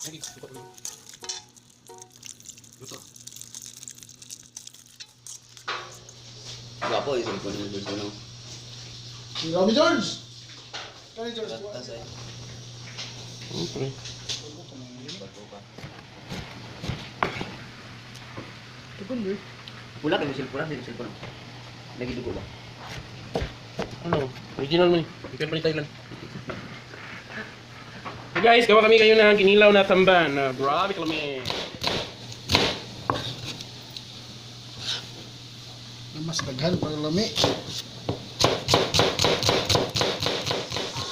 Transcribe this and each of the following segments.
Lagi, suka dulu. Luto. Gwapo yung cellphone ng George ano? Kinilaw ni George! Kani George? Ratas ay. Okay. Bato ka. Tukon boy. Pula kayo cellphone. Lagi dugo ba? Ano? Original mo ni. Ikan pa ni Thailand. So guys, gawa kami kayo ng kinilaw na tamban. Grabe kalami. Mas daghan pag lami.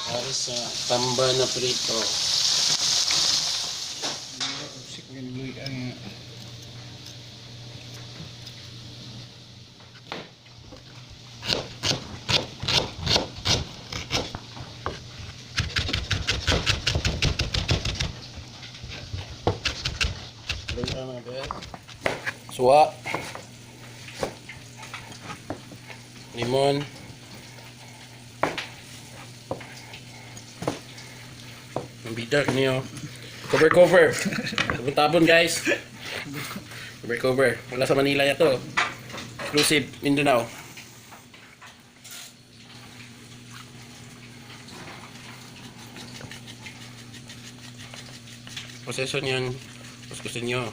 Para sa tamban na prito. Sik ngin luy ang Suwa. Limon. Ang bitter niyo. Cover. Tabon guys. Cover. Wala sa Manila yato. Exclusive Mindanao. Proseso niyan, kuskusin nyo.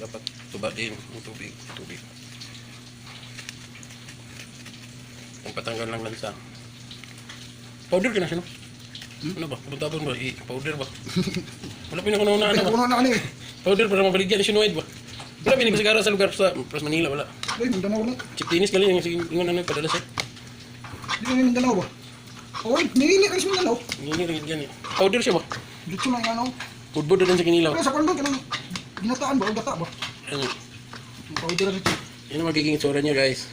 Dapat tuba din ang tubig. Ang patanggal ng lansa. Powder ka na siya, no? Ano ba? Tabon ba? Powder ba? Wala pinakauna ano ba? kuno na kani. Powder para mabaligyan ni Sinuid ba? Wala pinagsigara sa lugar sa Pras Manila, wala. Boy, Mindanao na. Chip tinis galing yung ingon ano padala sa. Di na Mindanao ba? Oy, nili ka sa Mindanao. Hindi rin yan. Powder siya ba? Dito na yung ano. Budbud din sa kinilaw. Kaya sa kwando kanang ginataan ba o gata ba? Ano? Ang powder na dito. Yan ang magiging itsura niya, guys.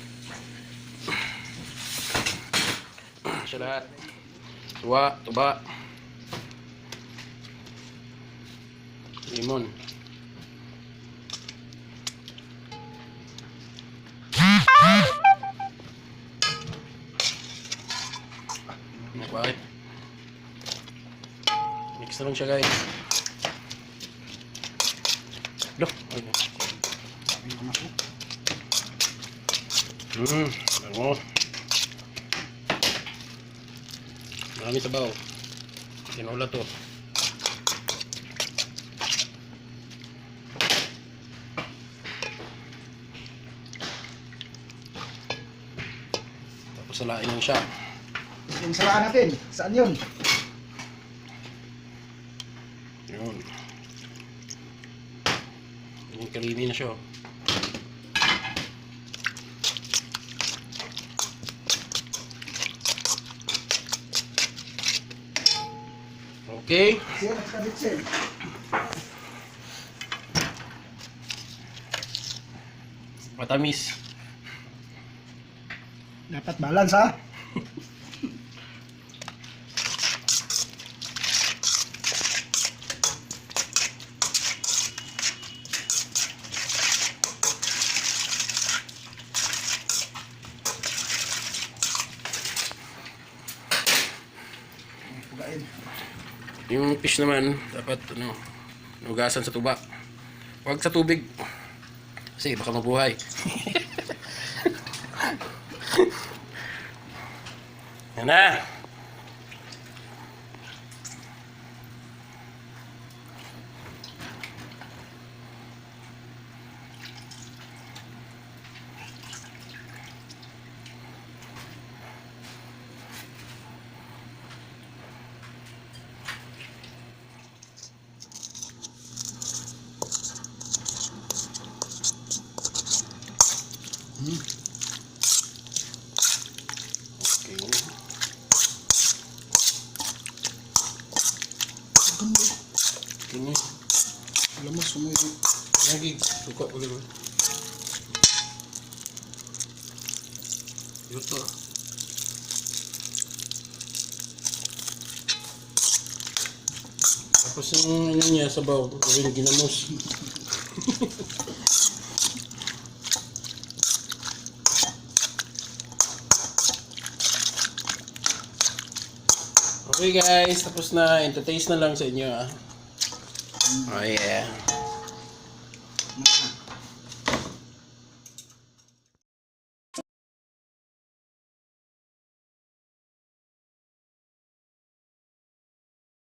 Siya lahat. Suwa, tuba. Limon. Bakit? Mix na lang siya, guys. Loh, ano? Ano? Marami sabaw. Tinula to. Tapos salain lang siya. Yung salaan natin. Saan yun? Yun. Yung kalini na siya. Okay. Siya nakakabit siya. Matamis. Dapat balance ha. Pugain. Yung fish naman, dapat ano, nugasan sa tuba. Huwag sa tubig. Kasi baka mabuhay. Yan na. Okay. Ini. Alam mo, sumoy. Lagi suka ko dito. Yuto. Tapos yung ano niya sabaw, gawin ginamos. Okay guys, tapos na. Ito taste na lang sa inyo ah. Oh yeah.